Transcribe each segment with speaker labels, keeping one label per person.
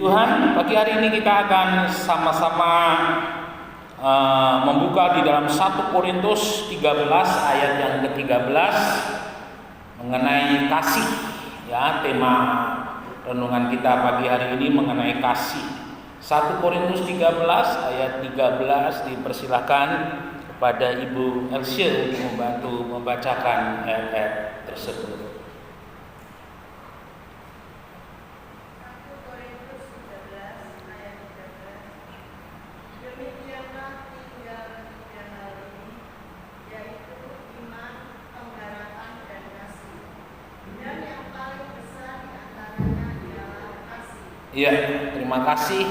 Speaker 1: Tuhan, pagi hari ini kita akan sama-sama membuka di dalam 1 Korintus 13 ayat yang ke-13 mengenai kasih. Ya, tema renungan kita pagi hari ini mengenai kasih. 1 Korintus 13 ayat 13, dipersilakan kepada Ibu Elsie untuk membantu membacakan ayat-ayat tersebut. Ya, terima kasih.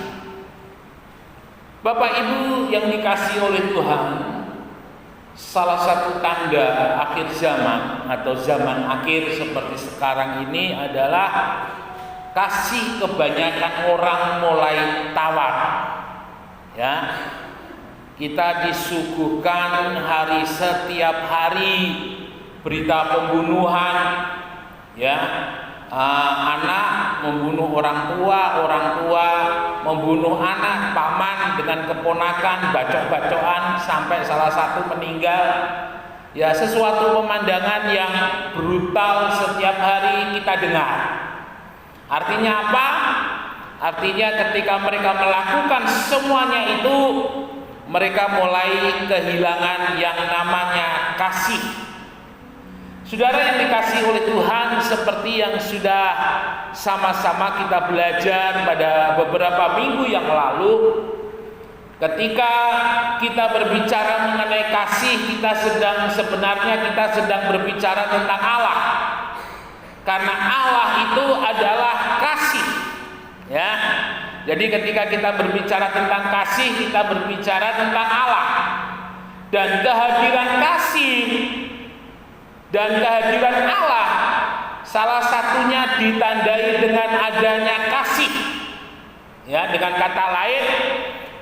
Speaker 1: Bapak Ibu yang dikasihi oleh Tuhan, salah satu tanda akhir zaman atau zaman akhir seperti sekarang ini adalah kasih kebanyakan orang mulai tawar. Ya, kita disuguhkan setiap hari berita pembunuhan, ya. Anak membunuh orang tua membunuh anak, paman dengan keponakan, bacok-bacokan sampai salah satu meninggal. Ya, sesuatu pemandangan yang brutal setiap hari kita dengar. Artinya apa? Artinya ketika mereka melakukan semuanya itu, mereka mulai kehilangan yang namanya kasih. Saudara yang dikasihi oleh Tuhan, seperti yang sudah sama-sama kita belajar pada beberapa minggu yang lalu, ketika kita berbicara mengenai kasih, kita sedang berbicara tentang Allah. Karena Allah itu adalah kasih. Ya. Jadi ketika kita berbicara tentang kasih, kita berbicara tentang Allah. Dan kehadiran kasih dan kehadiran Allah salah satunya ditandai dengan adanya kasih. Ya, dengan kata lain,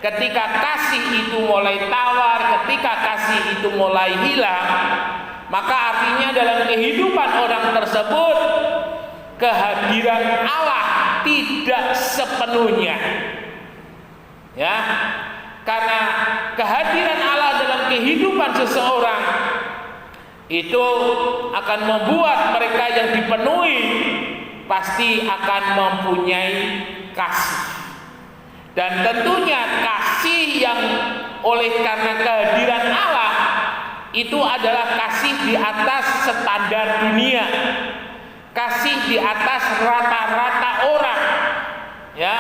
Speaker 1: ketika kasih itu mulai tawar, ketika kasih itu mulai hilang, maka artinya dalam kehidupan orang tersebut kehadiran Allah tidak sepenuhnya. Ya, karena kehadiran Allah dalam kehidupan seseorang itu akan membuat mereka yang dipenuhi pasti akan mempunyai kasih. Dan tentunya kasih yang oleh karena kehadiran Allah itu adalah kasih di atas standar dunia, kasih di atas rata-rata orang. Ya.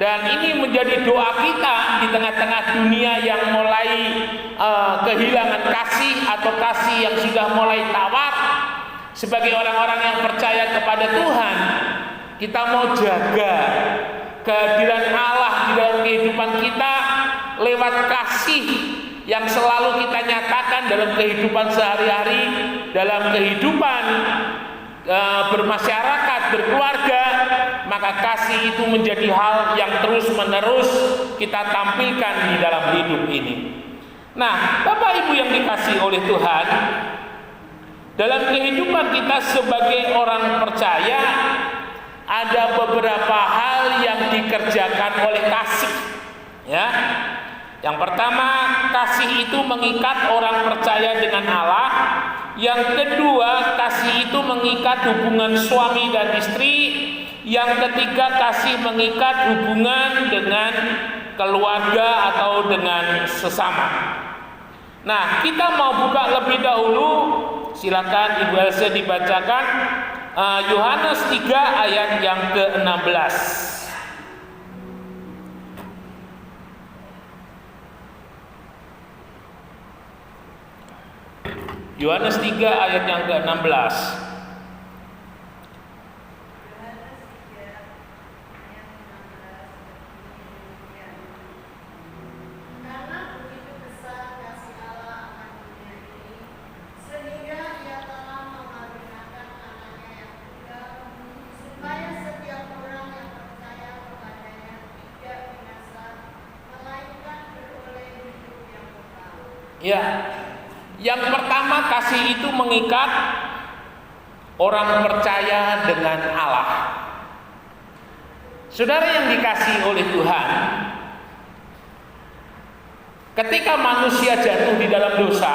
Speaker 1: Dan ini menjadi doa kita di tengah-tengah dunia yang mulai kehilangan kasih atau kasih yang sudah mulai tawar. Sebagai orang-orang yang percaya kepada Tuhan, kita mau jaga kehadiran Allah di dalam kehidupan kita lewat kasih yang selalu kita nyatakan dalam kehidupan sehari-hari, dalam kehidupan bermasyarakat, berkeluarga. Maka kasih itu menjadi hal yang terus-menerus kita tampilkan di dalam hidup ini. Nah, Bapak Ibu yang dikasihi oleh Tuhan, dalam kehidupan kita sebagai orang percaya ada beberapa hal yang dikerjakan oleh kasih. Ya. Yang pertama, kasih itu mengikat orang percaya dengan Allah. Yang kedua, kasih itu mengikat hubungan suami dan istri. Yang ketiga, kasih mengikat hubungan dengan keluarga atau dengan sesama. Nah, kita mau buka lebih dahulu. Silakan Ibu Elsa dibacakan Yohanes 3 ayat yang ke-16. Yohanes 3 ayat yang ke-16. Ya, yang pertama kasih itu mengikat orang percaya dengan Allah. Saudara yang dikasihi oleh Tuhan, ketika manusia jatuh di dalam dosa,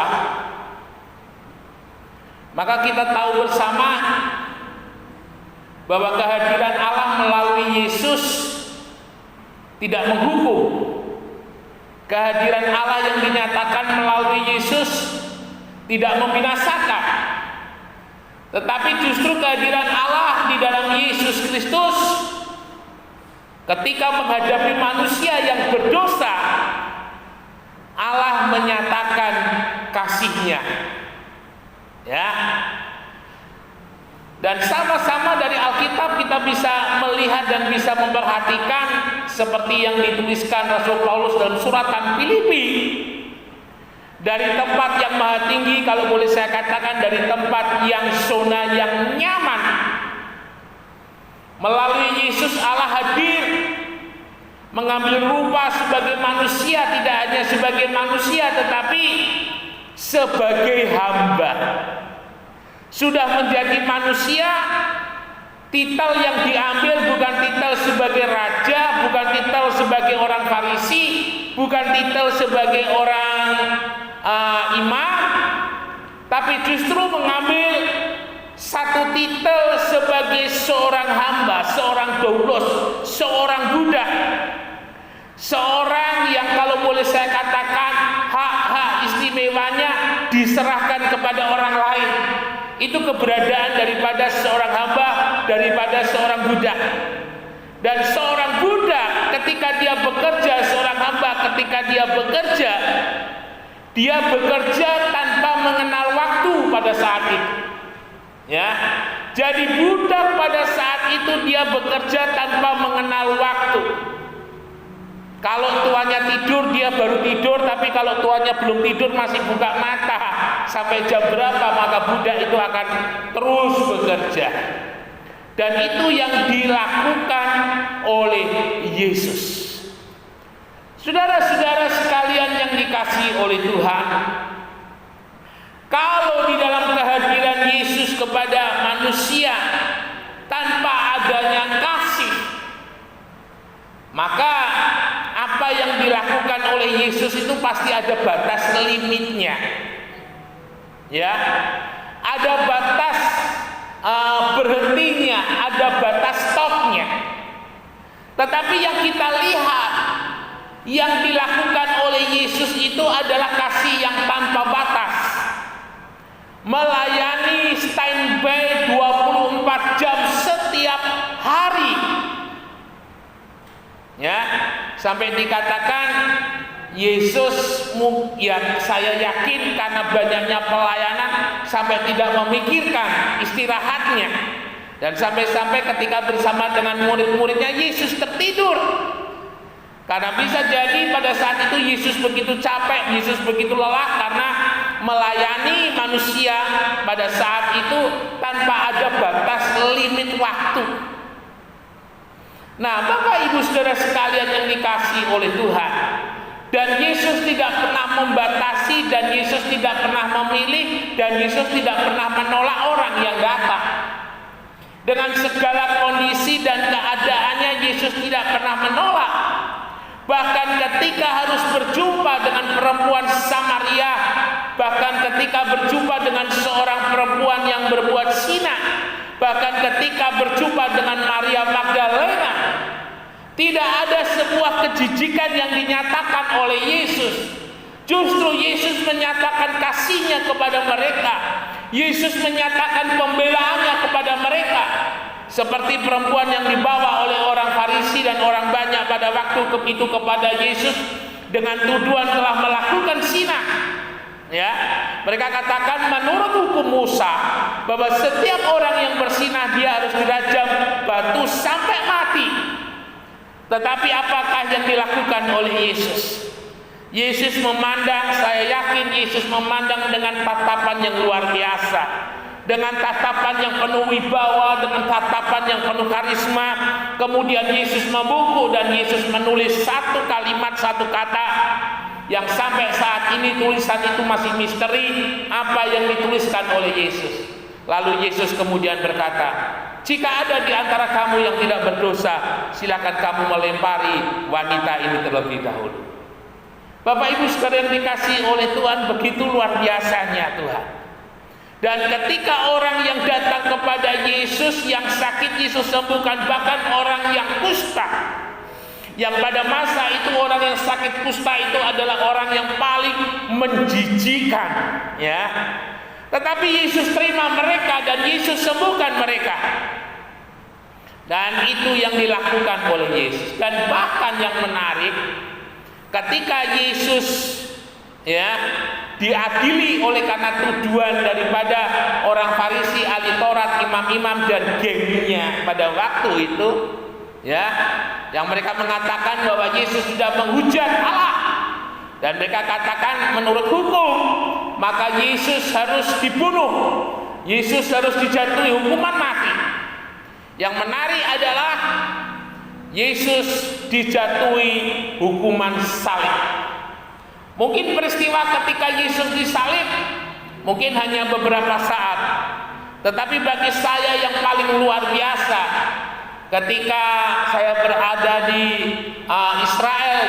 Speaker 1: maka kita tahu bersama bahwa kehadiran Allah melalui Yesus tidak menghukum. Kehadiran Allah yang dinyatakan melalui Yesus tidak membinasakan, tetapi justru kehadiran Allah di dalam Yesus Kristus ketika menghadapi manusia yang berdosa, Allah menyatakan kasih-Nya. Ya. Dan sama-sama dari Alkitab kita bisa melihat dan bisa memperhatikan seperti yang dituliskan Rasul Paulus dalam suratan Filipi. Dari tempat yang maha tinggi, kalau boleh saya katakan dari tempat yang zona yang nyaman, melalui Yesus Allah hadir mengambil rupa sebagai manusia, tidak hanya sebagai manusia tetapi sebagai hamba. Sudah menjadi manusia, titel yang diambil bukan titel sebagai raja, bukan titel sebagai orang Farisi, bukan titel sebagai orang imam, tapi justru mengambil satu titel sebagai seorang hamba, seorang doulos, seorang budak, seorang yang kalau boleh saya katakan hak-hak istimewanya diserahkan kepada orang lain. Itu keberadaan daripada seorang hamba, daripada seorang budak. Dan seorang budak ketika dia bekerja, seorang hamba ketika dia bekerja tanpa mengenal waktu pada saat itu. Ya. Jadi budak pada saat itu dia bekerja tanpa mengenal waktu. Kalau tuannya tidur, dia baru tidur, tapi kalau tuannya belum tidur masih buka mata sampai jam berapa, maka budak itu akan terus bekerja. Dan itu yang dilakukan oleh Yesus. Saudara-saudara sekalian yang dikasihi oleh Tuhan, kalau di dalam kehadiran Yesus kepada manusia tanpa adanya kasih, maka apa yang dilakukan oleh Yesus itu pasti ada batas limitnya. Ya, ada batas berhentinya, ada batas stopnya. Tetapi yang kita lihat, yang dilakukan oleh Yesus itu adalah kasih yang tanpa batas. Melayani standby 24 jam setiap hari. Ya, sampai dikatakan Yesus, ya saya yakin karena banyaknya pelayanan sampai tidak memikirkan istirahatnya. Dan sampai-sampai ketika bersama dengan murid-muridnya Yesus tertidur. Karena bisa jadi pada saat itu Yesus begitu capek, Yesus begitu lelah karena melayani manusia pada saat itu tanpa ada batas limit waktu. Nah, Bapak Ibu Saudara sekalian yang dikasihi oleh Tuhan, dan Yesus tidak pernah membatasi, dan Yesus tidak pernah memilih, dan Yesus tidak pernah menolak orang yang datang. Dengan segala kondisi dan keadaannya, Yesus tidak pernah menolak. Bahkan ketika harus berjumpa dengan perempuan Samaria, bahkan ketika berjumpa dengan seorang perempuan yang berbuat zina, bahkan ketika berjumpa dengan Maria Magdalena, tidak ada sebuah kejijikan yang dinyatakan oleh Yesus. Justru Yesus menyatakan kasih-Nya kepada mereka. Yesus menyatakan pembelaannya kepada mereka. Seperti perempuan yang dibawa oleh orang Farisi dan orang banyak pada waktu itu kepada Yesus dengan tuduhan telah melakukan zina. Ya, mereka katakan menurut hukum Musa bahwa setiap orang yang berzinah dia harus dirajam batu sampai mati. Tetapi apakah yang dilakukan oleh Yesus? Yesus memandang, saya yakin Yesus memandang dengan tatapan yang luar biasa, dengan tatapan yang penuh wibawa, dengan tatapan yang penuh karisma. Kemudian Yesus membuku dan Yesus menulis satu kalimat, satu kata yang sampai saat ini tulisan itu masih misteri apa yang dituliskan oleh Yesus. Lalu Yesus kemudian berkata, Jika ada di antara kamu yang tidak berdosa, silakan kamu melempari wanita ini terlebih dahulu. Bapak Ibu sekalian dikasihi oleh Tuhan, begitu luar biasanya Tuhan. Dan ketika orang yang datang kepada Yesus yang sakit, Yesus sembuhkan. Bahkan orang yang kusta, yang pada masa itu orang yang sakit kusta itu adalah orang yang paling menjijikan, ya. Tetapi Yesus terima mereka dan Yesus sembuhkan mereka. Dan itu yang dilakukan oleh Yesus. Dan bahkan yang menarik, ketika Yesus, ya, diadili oleh karena tuduhan daripada orang Farisi, ahli Taurat, imam-imam dan gengnya pada waktu itu, ya, yang mereka mengatakan bahwa Yesus sudah menghujat Allah, dan mereka katakan menurut hukum maka Yesus harus dibunuh, Yesus harus dijatuhi hukuman mati. Yang menarik adalah Yesus dijatuhi hukuman salib. Mungkin peristiwa ketika Yesus disalib mungkin hanya beberapa saat, tetapi bagi saya yang paling luar biasa, ketika saya berada di Israel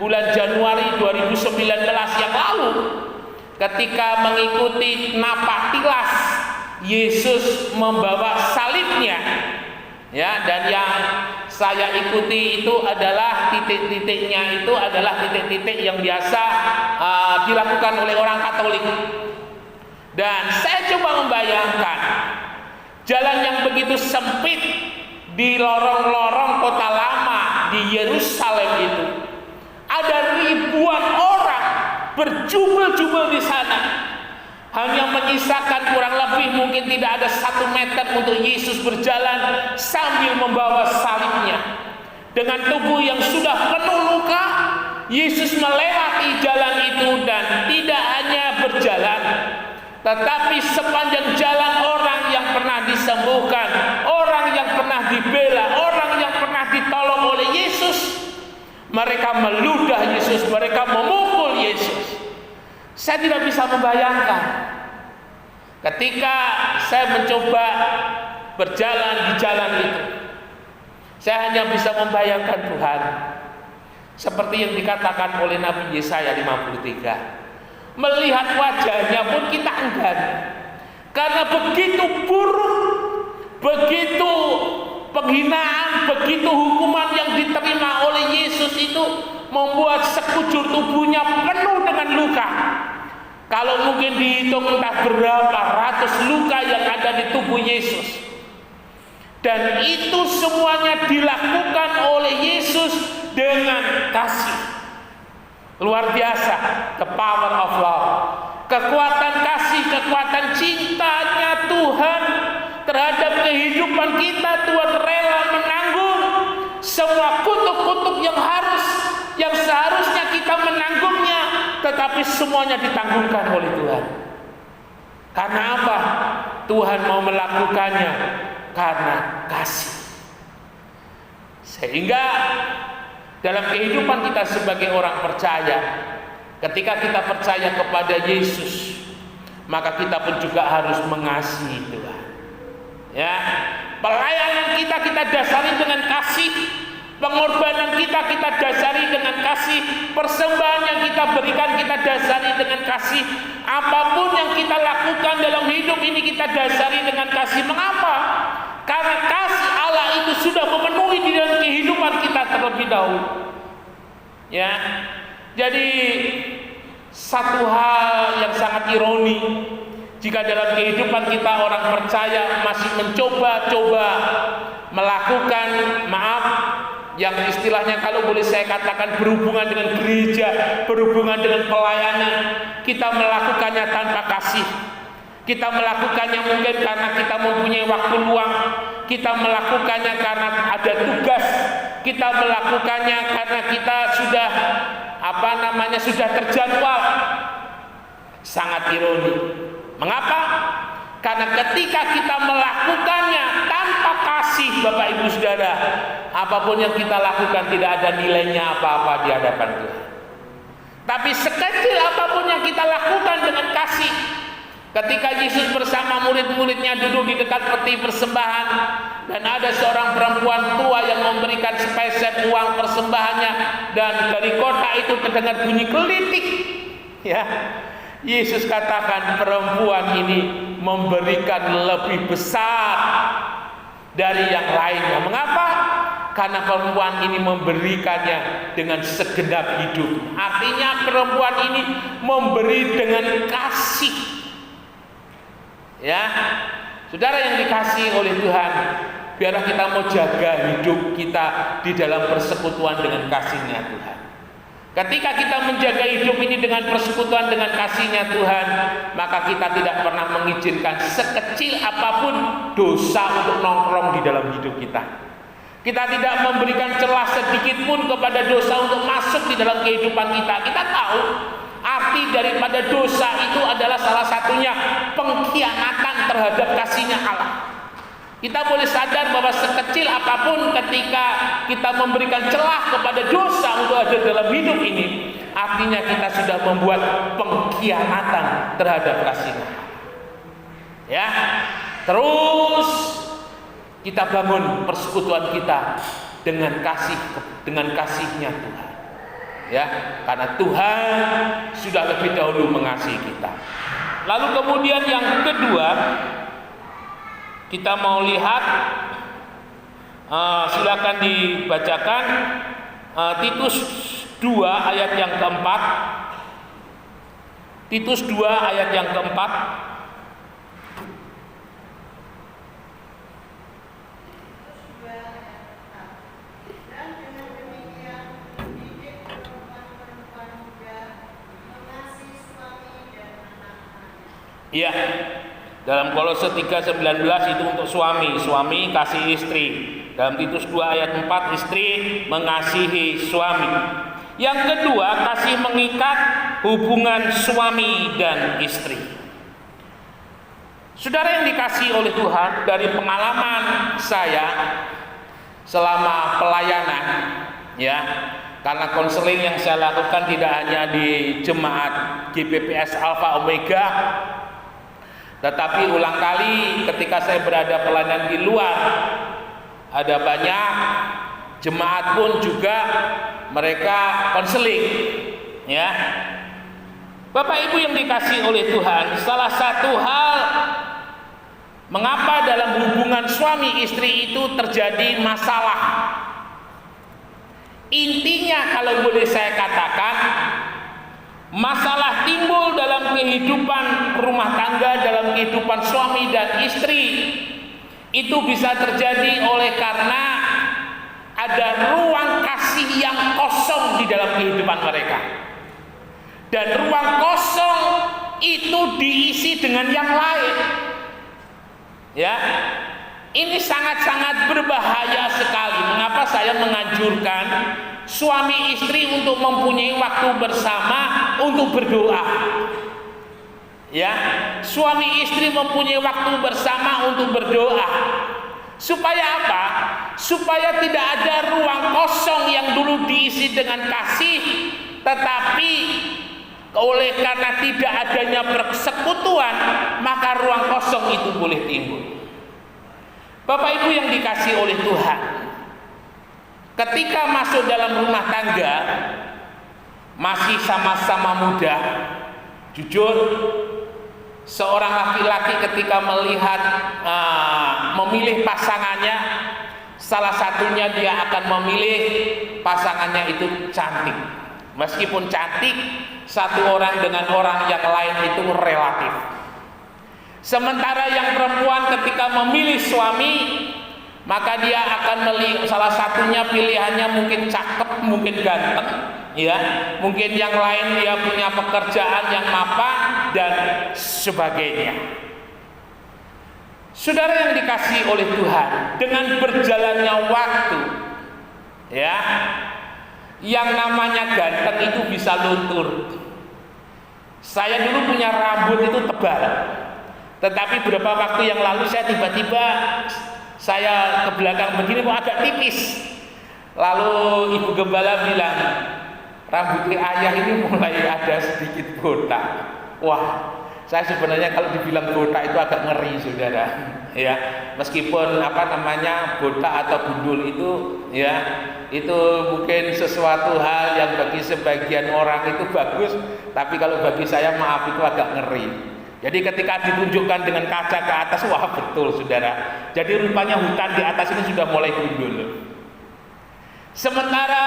Speaker 1: bulan Januari 2019 yang lalu, ketika mengikuti napak tilas Yesus membawa salibnya, ya, dan yang saya ikuti itu adalah titik-titiknya itu adalah titik-titik yang biasa dilakukan oleh orang Katolik. Dan saya coba membayangkan jalan yang begitu sempit di lorong-lorong kota lama di Yerusalem itu, ada ribuan orang berjubel-jubel di sana, hanya menyisakan kurang lebih mungkin tidak ada 1 meter untuk Yesus berjalan sambil membawa salibnya. Dengan tubuh yang sudah penuh luka, Yesus melewati jalan itu dan tidak hanya berjalan, tetapi sepanjang jalan orang yang pernah disembuhkan, orang yang pernah dibela, orang yang pernah ditolong oleh Yesus, mereka meludah Yesus, mereka memukul Yesus. Saya tidak bisa membayangkan ketika saya mencoba berjalan di jalan itu. Saya hanya bisa membayangkan Tuhan seperti yang dikatakan oleh Nabi Yesaya 53. Melihat wajahnya pun kita enggan, karena begitu buruk, begitu penghinaan, begitu hukuman yang diterima oleh Yesus itu membuat sekujur tubuhnya penuh dengan luka. Kalau mungkin dihitung entah berapa ratus luka yang ada di tubuh Yesus. Dan itu semuanya dilakukan oleh Yesus dengan kasih. Luar biasa, the power of love. Kekuatan kasih, kekuatan cintanya Tuhan terhadap kehidupan kita. Tuhan rela menanggung semua kutuk-kutuk yang seharusnya kita menanggungnya, tetapi semuanya ditanggungkan oleh Tuhan. Karena apa? Tuhan mau melakukannya karena kasih. Sehingga dalam kehidupan kita sebagai orang percaya, ketika kita percaya kepada Yesus, maka kita pun juga harus mengasihi Tuhan. Ya, pelayanan kita dasari dengan kasih, pengorbanan kita dasari dengan kasih, persembahan yang kita berikan kita dasari dengan kasih, apapun yang kita lakukan dalam hidup ini kita dasari dengan kasih. Mengapa? Karena kasih Allah itu sudah memenuhi di dalam kehidupan kita terlebih dahulu. Ya, jadi satu hal yang sangat ironi, jika dalam kehidupan kita orang percaya masih mencoba-coba melakukan, maaf, yang istilahnya kalau boleh saya katakan berhubungan dengan gereja, berhubungan dengan pelayanan, kita melakukannya tanpa kasih. Kita melakukannya mungkin karena kita mempunyai waktu luang, kita melakukannya karena ada tugas, kita melakukannya karena kita sudah sudah terjadwal. Sangat ironi. Mengapa? Karena ketika kita melakukannya tanpa kasih, Bapak Ibu Saudara, apapun yang kita lakukan tidak ada nilainya apa-apa di hadapan Tuhan. Tapi sekecil apapun yang kita lakukan dengan kasih, Ketika Yesus bersama murid-muridnya duduk di dekat peti persembahan, dan ada seorang perempuan tua yang memberikan spesial uang persembahannya, dan dari kota itu terdengar bunyi gelitik. Ya, Yesus katakan perempuan ini memberikan lebih besar dari yang lainnya. Mengapa? Karena perempuan ini memberikannya dengan segenap hidup. Artinya perempuan ini memberi dengan kasih. Ya, saudara yang dikasihi oleh Tuhan, biarlah kita mau jaga hidup kita di dalam persekutuan dengan kasih-Nya Tuhan. Ketika kita menjaga hidup ini dengan persekutuan dengan kasih-Nya Tuhan, maka kita tidak pernah mengizinkan sekecil apapun dosa untuk nongkrong di dalam hidup kita. Kita tidak memberikan celah sedikit pun kepada dosa untuk masuk di dalam kehidupan kita. Kita tahu arti daripada dosa itu adalah salah satunya pengkhianatan terhadap kasih-Nya Allah. Kita boleh sadar bahwa sekecil apapun ketika kita memberikan celah kepada dosa untuk ada dalam hidup ini, artinya kita sudah membuat pengkhianatan terhadap kasih-Nya. Ya, terus kita bangun persekutuan kita dengan kasih-Nya Tuhan. Ya, karena Tuhan sudah lebih dahulu mengasihi kita. Lalu kemudian yang kedua, kita mau lihat, silakan dibacakan Titus 2 ayat yang keempat. Titus 2 ayat yang keempat. Ya, dalam Kolose 3:19 itu untuk suami kasih istri. Dalam Titus 2 ayat 4, istri mengasihi suami. Yang kedua, kasih mengikat hubungan suami dan istri. Saudara yang dikasihi oleh Tuhan, dari pengalaman saya selama pelayanan, ya, karena konseling yang saya lakukan tidak hanya di jemaat GPPS Alpha Omega, tetapi ulang kali ketika saya berada pelayanan di luar, ada banyak jemaat pun juga mereka konseling. Ya, Bapak Ibu yang dikasihi oleh Tuhan, salah satu hal mengapa dalam hubungan suami istri itu terjadi masalah, intinya kalau boleh saya katakan, masalah timbul dalam kehidupan rumah tangga, dalam kehidupan suami dan istri, itu bisa terjadi oleh karena ada ruang kasih yang kosong di dalam kehidupan mereka. Dan ruang kosong itu diisi dengan yang lain. Ya, ini sangat-sangat berbahaya sekali. Mengapa saya menganjurkan suami istri untuk mempunyai waktu bersama untuk berdoa? Ya, suami istri mempunyai waktu bersama untuk berdoa. Supaya apa? Supaya tidak ada ruang kosong yang dulu diisi dengan kasih, tetapi oleh karena tidak adanya persekutuan, maka ruang kosong itu boleh timbul. Bapak Ibu yang dikasihi oleh Tuhan, ketika masuk dalam rumah tangga, masih sama-sama muda, jujur, seorang laki-laki ketika melihat memilih pasangannya, salah satunya dia akan memilih pasangannya itu cantik. Meskipun cantik, satu orang dengan orang yang lain itu relatif. Sementara yang perempuan ketika memilih suami, maka dia akan melihat salah satunya pilihannya mungkin cakep, mungkin ganteng, ya, mungkin yang lain dia punya pekerjaan yang mapan dan sebagainya. Saudara yang dikasihi oleh Tuhan, dengan berjalannya waktu, ya, yang namanya ganteng itu bisa luntur. Saya dulu punya rambut itu tebal, tetapi beberapa waktu yang lalu saya tiba-tiba saya ke belakang begini kok agak tipis. Lalu ibu gembala bilang, rambutnya ayah ini mulai ada sedikit botak. Wah, Saya sebenarnya kalau dibilang botak itu agak ngeri, saudara. Ya, meskipun botak atau gundul itu, ya, itu mungkin sesuatu hal yang bagi sebagian orang itu bagus, tapi kalau bagi saya, maaf, itu agak ngeri. Jadi ketika ditunjukkan dengan kaca ke atas, wah betul, saudara. Jadi rupanya hutan di atas ini sudah mulai gundul. Sementara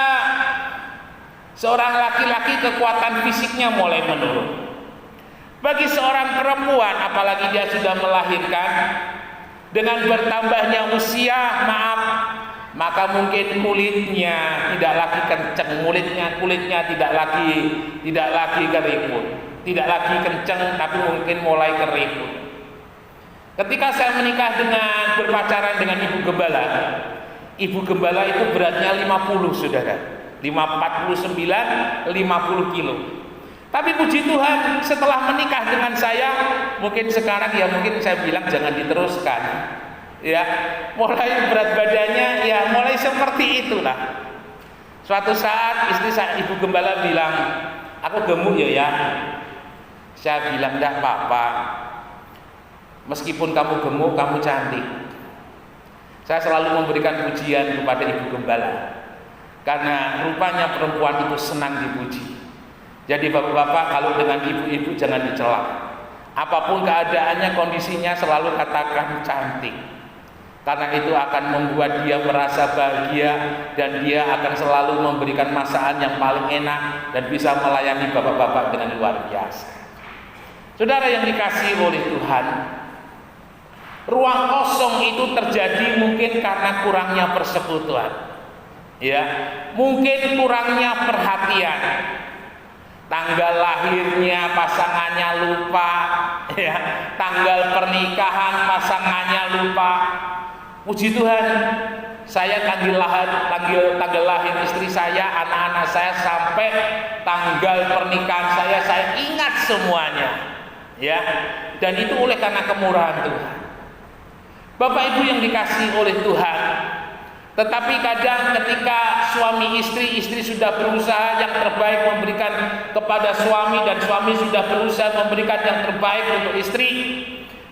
Speaker 1: seorang laki-laki kekuatan fisiknya mulai menurun. Bagi seorang perempuan, apalagi dia sudah melahirkan, dengan bertambahnya usia, maaf, maka mungkin kulitnya tidak lagi kencang, kulitnya tidak lagi keriput, tidak lagi kencang, tapi mungkin mulai keriput. Ketika saya menikah dengan berpacaran dengan ibu gembala itu beratnya 50, saudara, 49, 50 kilo. Tapi puji Tuhan, setelah menikah dengan saya, mungkin sekarang ya mungkin saya bilang jangan diteruskan. Ya, mulai berat badannya ya mulai seperti itulah. Suatu saat istri saya, ibu gembala, bilang, "Aku gemuk ya." Saya bilang, "Enggak apa-apa. Meskipun kamu gemuk, kamu cantik." Saya selalu memberikan pujian kepada ibu gembala, karena rupanya perempuan itu senang dipuji. Jadi bapak-bapak, kalau dengan ibu-ibu jangan dicela. Apapun keadaannya, kondisinya, selalu katakan cantik. Karena itu akan membuat dia merasa bahagia, dan dia akan selalu memberikan masakan yang paling enak dan bisa melayani bapak-bapak dengan luar biasa. Saudara yang dikasihi oleh Tuhan, ruang kosong itu terjadi mungkin karena kurangnya persekutuan. Ya, mungkin kurangnya perhatian. Tanggal lahirnya pasangannya lupa, ya. Tanggal pernikahan pasangannya lupa. Puji Tuhan, saya tanggal lahir istri saya, anak-anak saya, sampai tanggal pernikahan saya ingat semuanya, ya. Dan itu oleh karena kemurahan Tuhan. Bapak Ibu yang dikasihi oleh Tuhan, tetapi kadang ketika suami istri sudah berusaha yang terbaik memberikan kepada suami, dan suami sudah berusaha memberikan yang terbaik untuk istri,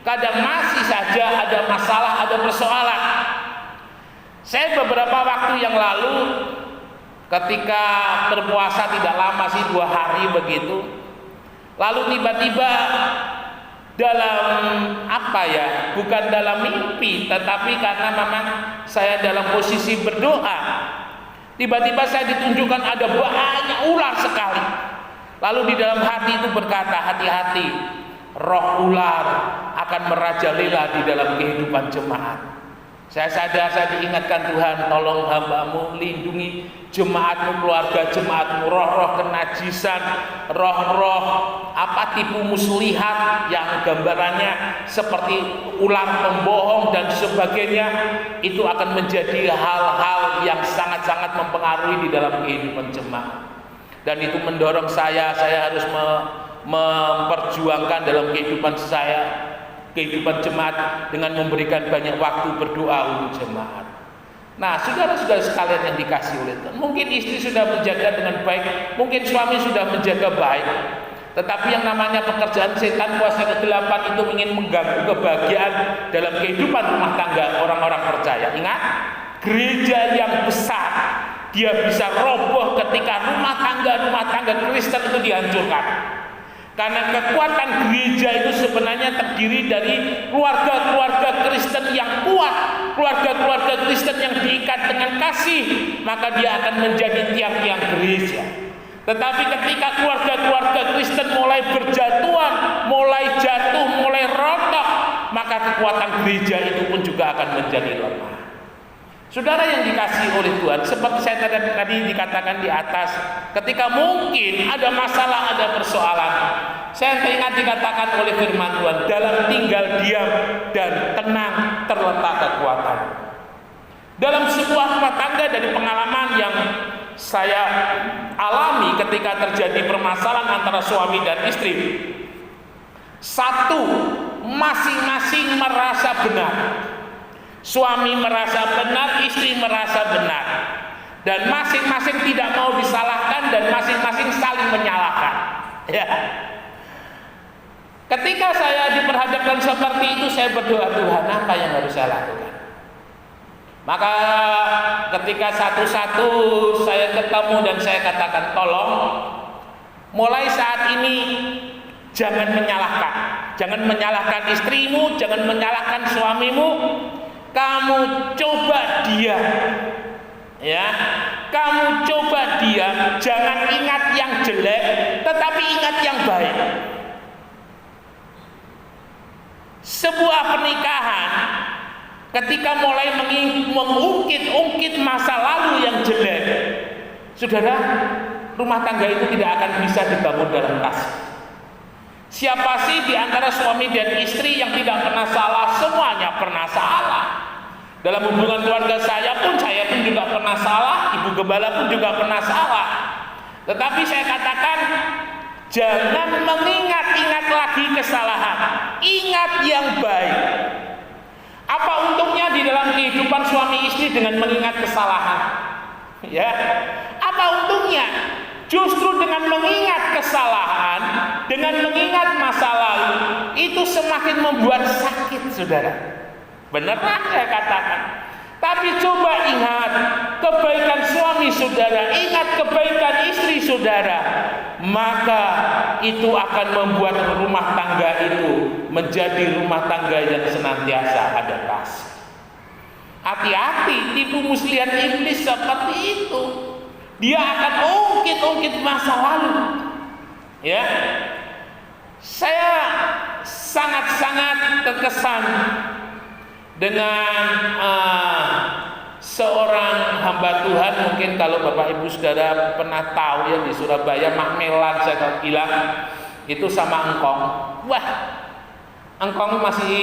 Speaker 1: kadang masih saja ada masalah, ada persoalan. Saya beberapa waktu yang lalu ketika berpuasa tidak lama sih, 2 hari begitu, lalu tiba-tiba dalam bukan dalam mimpi, tetapi karena memang saya dalam posisi berdoa, tiba-tiba saya ditunjukkan ada banyak ular sekali. Lalu di dalam hati itu berkata, hati-hati, roh ular akan merajalela di dalam kehidupan jemaat. Saya sadar, saya diingatkan, Tuhan, tolong hamba-Mu, lindungi jemaat-Mu, keluarga jemaat-Mu, roh-roh kenajisan, roh-roh tipu muslihat yang gambarannya seperti ular pembohong dan sebagainya, itu akan menjadi hal-hal yang sangat-sangat mempengaruhi di dalam kehidupan jemaat. Dan itu mendorong saya harus memperjuangkan dalam kehidupan jemaat dengan memberikan banyak waktu berdoa untuk jemaat. Nah, saudara-saudara sekalian yang dikasihi oleh Tuhan, mungkin istri sudah menjaga dengan baik, mungkin suami sudah menjaga baik, tetapi yang namanya pekerjaan setan kuasa ke-8 itu ingin mengganggu kebahagiaan dalam kehidupan rumah tangga orang-orang percaya. Ingat, gereja yang besar dia bisa roboh ketika rumah tangga Kristen itu dihancurkan. Karena kekuatan gereja itu sebenarnya terdiri dari keluarga-keluarga Kristen yang kuat, keluarga-keluarga Kristen yang diikat dengan kasih, maka dia akan menjadi tiang-tiang gereja. Tetapi ketika keluarga-keluarga Kristen mulai berjatuhan, mulai jatuh, mulai rontok, maka kekuatan gereja itu pun juga akan menjadi lemah. Saudara yang dikasihi oleh Tuhan, seperti saya tadi dikatakan di atas, ketika mungkin ada masalah, ada persoalan, saya teringat dikatakan oleh firman Tuhan, dalam tinggal diam dan tenang terletak kekuatan. Dalam sebuah rumah tangga, dari pengalaman yang saya alami ketika terjadi permasalahan antara suami dan istri, satu, masing-masing merasa benar. Suami merasa benar, istri merasa benar, dan masing-masing tidak mau disalahkan, dan masing-masing saling menyalahkan. Ya. Ketika saya diperhadapkan seperti itu, saya berdoa, Tuhan, apa yang harus saya lakukan? Maka ketika satu-satu saya ketemu dan saya katakan, tolong mulai saat ini jangan menyalahkan. Jangan menyalahkan istrimu, jangan menyalahkan suamimu. Kamu coba dia. Ya, kamu coba dia, jangan ingat yang jelek, tetapi ingat yang baik. Sebuah pernikahan ketika mulai mengungkit-ungkit masa lalu yang jelek, saudara, rumah tangga itu tidak akan bisa dibangun dalam kasih. Siapa sih di antara suami dan istri yang tidak pernah salah? Semuanya pernah salah. Dalam hubungan keluarga saya pun juga pernah salah, ibu gembala pun juga pernah salah. Tetapi saya katakan, jangan mengingat-ingat lagi kesalahan. Ingat yang baik. Apa untungnya di dalam kehidupan suami istri dengan mengingat kesalahan? Ya, apa untungnya? Justru dengan mengingat kesalahan, dengan mengingat masa lalu, itu semakin membuat sakit, saudara. Beneran saya katakan. Tapi coba ingat kebaikan suami saudara, ingat kebaikan istri saudara, maka itu akan membuat rumah tangga itu menjadi rumah tangga yang senantiasa ada kasih. Hati-hati, tipu muslihat iblis seperti itu. Dia akan ungkit-ungkit masa lalu. Ya, saya sangat-sangat terkesan dengan seorang hamba Tuhan. Mungkin kalau Bapak Ibu Saudara pernah tahu ya, di Surabaya Makmelan saya bilang itu sama engkong. Wah, engkong masih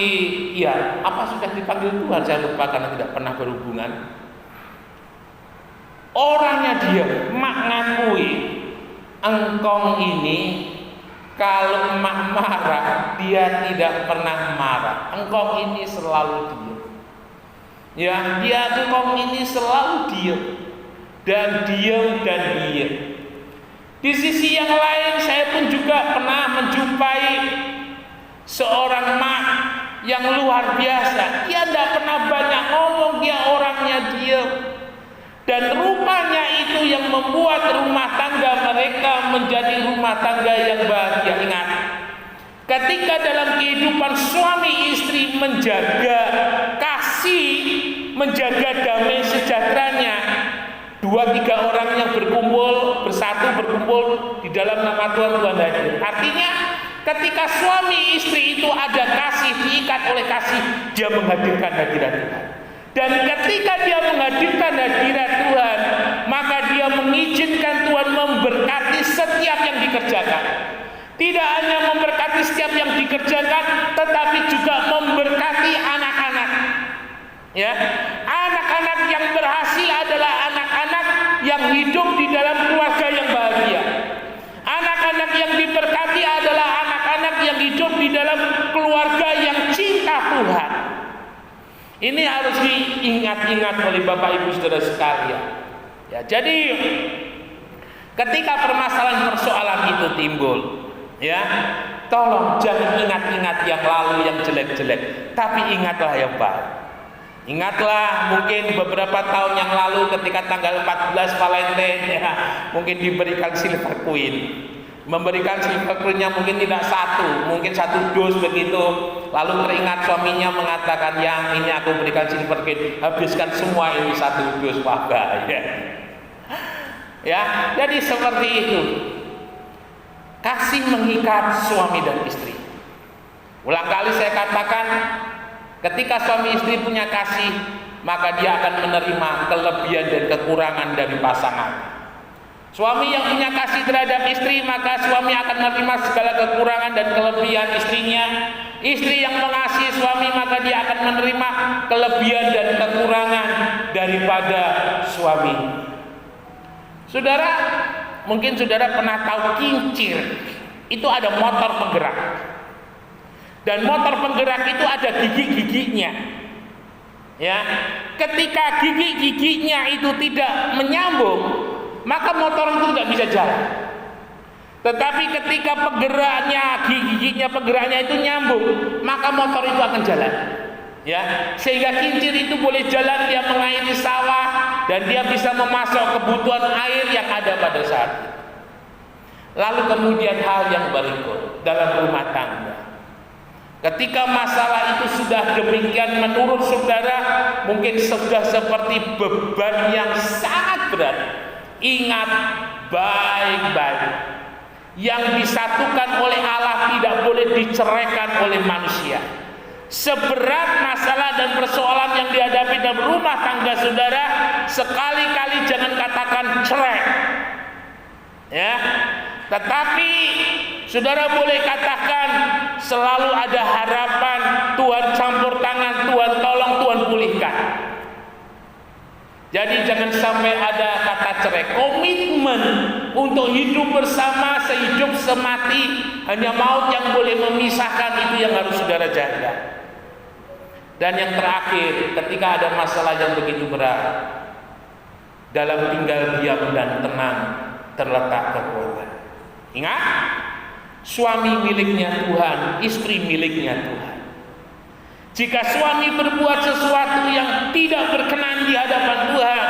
Speaker 1: ya apa sudah dipanggil Tuhan, saya lupa karena tidak pernah berhubungan. Orangnya dia mak ngakui engkong ini kalau emak marah, dia tidak pernah marah. Engkong ini selalu diam. Ya, engkong ini selalu diam. Dan diam. Di sisi yang lain, saya pun juga pernah menjumpai seorang mak yang luar biasa. Dia tidak pernah banyak ngomong, dia orangnya diam. Dan rupanya itu yang membuat rumah tangga mereka menjadi rumah tangga yang bahagia. Ingat, ketika dalam kehidupan suami istri menjaga kasih, menjaga damai sejahteranya, 2-3 orang yang berkumpul di dalam nama Tuhan hadir. Artinya ketika suami istri itu ada kasih, diikat oleh kasih, dia menghadirkan hadirat Tuhan. Dan ketika dia menghadirkan hadirat Tuhan, maka dia mengizinkan Tuhan memberkati setiap yang dikerjakan. Tidak hanya memberkati setiap yang dikerjakan, tetapi juga memberkati anak-anak. Ya, anak-anak yang berhasil adalah anak-anak yang hidup di dalam keluarga yang bahagia. Anak-anak yang diberkati adalah anak-anak yang hidup di dalam keluarga yang cinta Tuhan. Ini harus diingat-ingat oleh Bapak Ibu Saudara sekalian. Ya, jadi ketika persoalan itu timbul, ya, tolong jangan ingat-ingat yang lalu yang jelek-jelek, tapi ingatlah yang baik. Ingatlah mungkin beberapa tahun yang lalu ketika tanggal 14 Valentine, ya, mungkin diberikan silver queen. Memberikan silver queen-nya mungkin tidak satu, mungkin 1 dus begitu. Lalu teringat suaminya mengatakan, yang ini aku berikan silver queen, habiskan semua ini 1 dus, wah bahaya. Ya, jadi seperti itu. Kasih mengikat suami dan istri. Ulang kali saya katakan, ketika suami istri punya kasih, maka dia akan menerima kelebihan dan kekurangan dari pasangan. Suami yang punya kasih terhadap istri, maka suami akan menerima segala kekurangan dan kelebihan istrinya. Istri yang mengasihi suami, maka dia akan menerima kelebihan dan kekurangan daripada suami. Saudara, mungkin saudara pernah tahu kincir. Itu ada motor penggerak. Dan motor penggerak itu ada gigi-giginya. Ya, ketika gigi-giginya itu tidak menyambung, maka motor itu tidak bisa jalan. Tetapi ketika giginya penggeraknya itu nyambung, maka motor itu akan jalan. Ya, sehingga kincir itu boleh jalan, dia mengairi sawah dan dia bisa memasok kebutuhan air yang ada pada saat itu. Lalu kemudian hal yang berikut dalam rumah tangga. Ketika masalah itu sudah demikian menurut saudara, mungkin sudah seperti beban yang sangat berat. Ingat baik-baik, yang disatukan oleh Allah tidak boleh diceraikan oleh manusia. Seberat masalah dan persoalan yang dihadapi dalam rumah tangga saudara, sekali-kali jangan katakan cerai. Ya, tetapi saudara boleh katakan selalu ada harapan, Tuhan campur tangan, Tuhan tolong, Tuhan pulihkan. Jadi jangan sampai ada kata cerai. Komitmen untuk hidup bersama, sehidup semati, hanya maut yang boleh memisahkan, itu yang harus saudara jaga. Dan yang terakhir, ketika ada masalah yang begitu berat, dalam tinggal diam dan tenang terletak kekuatan. Ingat, suami miliknya Tuhan, istri miliknya Tuhan. Jika suami berbuat sesuatu yang tidak berkenan di hadapan Tuhan,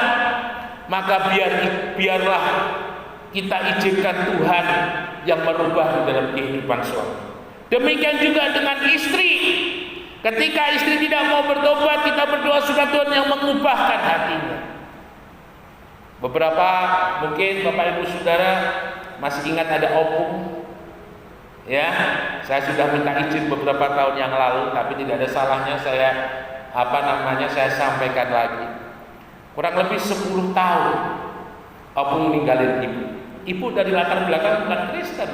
Speaker 1: maka biarlah kita izinkan Tuhan yang merubah dalam kehidupan suami. Demikian juga dengan istri. Ketika istri tidak mau bertobat, kita berdoa supaya Tuhan yang mengubahkan hatinya. Beberapa mungkin Bapak Ibu Saudara masih ingat ada opung. Ya, saya sudah minta izin beberapa tahun yang lalu, tapi tidak ada salahnya saya saya sampaikan lagi. Kurang lebih 10 tahun opung meninggalin ibu. Ibu dari latar belakang bukan Kristen.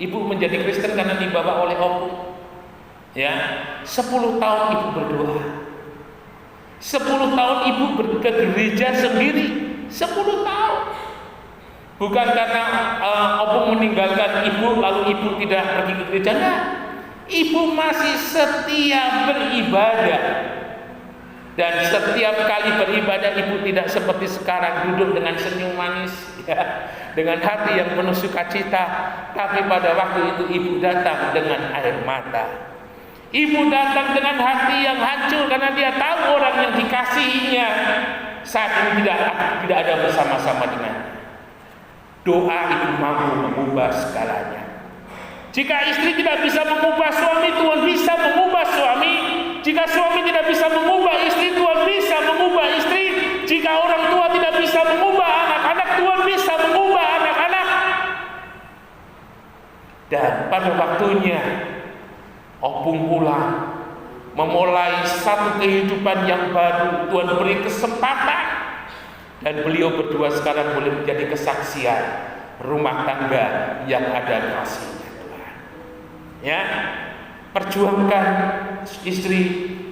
Speaker 1: Ibu menjadi Kristen karena dibawa oleh opung. Ya, 10 tahun ibu berdoa. 10 tahun ibu ke gereja sendiri. 10 tahun. Bukan karena opung meninggalkan ibu lalu ibu tidak pergi ke gereja. Nah, ibu masih setia beribadah. Dan setiap kali beribadah ibu tidak seperti sekarang duduk dengan senyum manis, ya, dengan hati yang penuh sukacita. Tapi pada waktu itu ibu datang dengan air mata. Ibu datang dengan hati yang hancur karena dia tahu orang yang dikasihinya saat ini tidak ada bersama-sama dengannya. Doa itu mampu mengubah segalanya. Jika istri tidak bisa mengubah suami, Tuhan bisa mengubah suami. Jika suami tidak bisa mengubah istri, Tuhan bisa mengubah istri. Jika orang tua tidak bisa mengubah anak-anak, Tuhan bisa mengubah anak-anak. Dan pada waktunya opung pulang, memulai satu kehidupan yang baru. Tuhan beri kesempatan, dan beliau berdua sekarang boleh menjadi kesaksian rumah tangga yang ada kasihnya Tuhan. Ya, perjuangkan istri,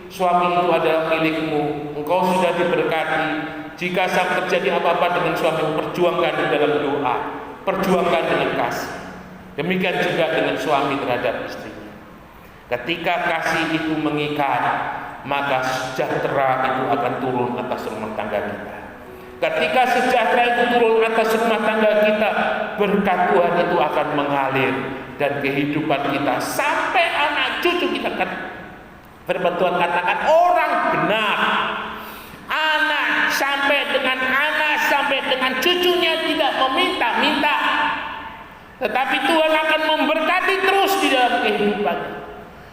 Speaker 1: suami itu adalah milikmu. Engkau sudah diberkati. Jika sampai terjadi apa-apa dengan suami, perjuangkan di dalam doa, perjuangkan dengan kasih. Demikian juga dengan suami terhadap istrinya. Ketika kasih itu mengikat, maka sejahtera itu akan turun atas rumah tangga kita. Ketika sejahtera itu turun atas rumah tangga kita, berkat Tuhan itu akan mengalir dan kehidupan kita sampai anak cucu kita kan. Firman Tuhan katakan orang benar, anak sampai dengan cucunya tidak meminta-minta, tetapi Tuhan akan memberkati terus di dalam kehidupannya.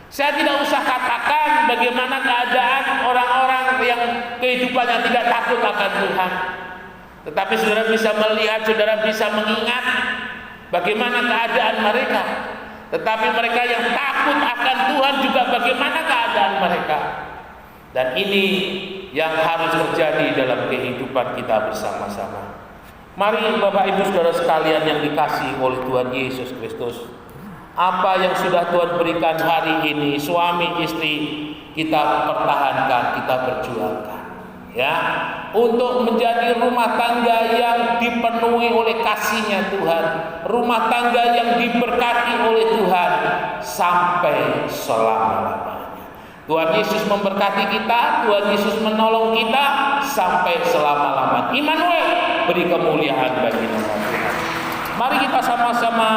Speaker 1: Saya tidak usah katakan bagaimana keadaan orang-orang yang kehidupannya tidak takut akan Tuhan. Tetapi saudara bisa melihat, saudara bisa mengingat bagaimana keadaan mereka. Tetapi mereka yang takut akan Tuhan juga bagaimana keadaan mereka. Dan ini yang harus terjadi dalam kehidupan kita bersama-sama. Mari Bapak Ibu Saudara sekalian yang dikasihi oleh Tuhan Yesus Kristus, apa yang sudah Tuhan berikan hari ini, suami istri, kita pertahankan, kita perjuangkan, ya, untuk menjadi rumah tangga yang dipenuhi oleh kasih-Nya Tuhan, rumah tangga yang diberkati oleh Tuhan sampai selama-lamanya. Tuhan Yesus memberkati kita, Tuhan Yesus menolong kita sampai selama-lamanya. Immanuel, beri kemuliaan bagi nama Tuhan. Mari kita sama-sama